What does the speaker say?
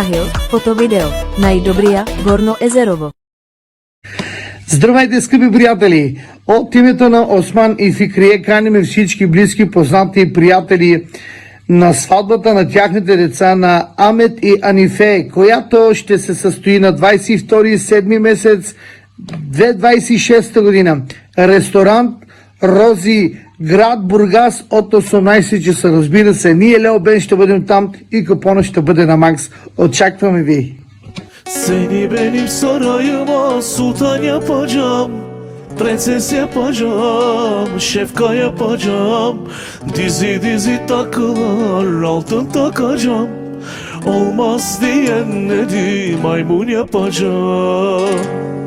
Sahil, fotovideo, най-добрия, Горно Езерово. Здравейте, скъпи приятели! От името на Осман и Фикрие каним всички близки, познати и приятели на сватбата на тяхните деца на Амет и Анифе, която ще се състои на 22 месец 2026 година. Ресторант Рози, град Бургас от 18 часа. Разбира се, ние Лео Бен ще бъдем там и купона ще бъде на Макс. Очакваме ви! Seni benim sarayıma sultan yapacağım, prenses yapacağım, şefka yapacağım. Dizi dizi takılar altın takacağım. Olmaz diyen ne di maymun yapacağım.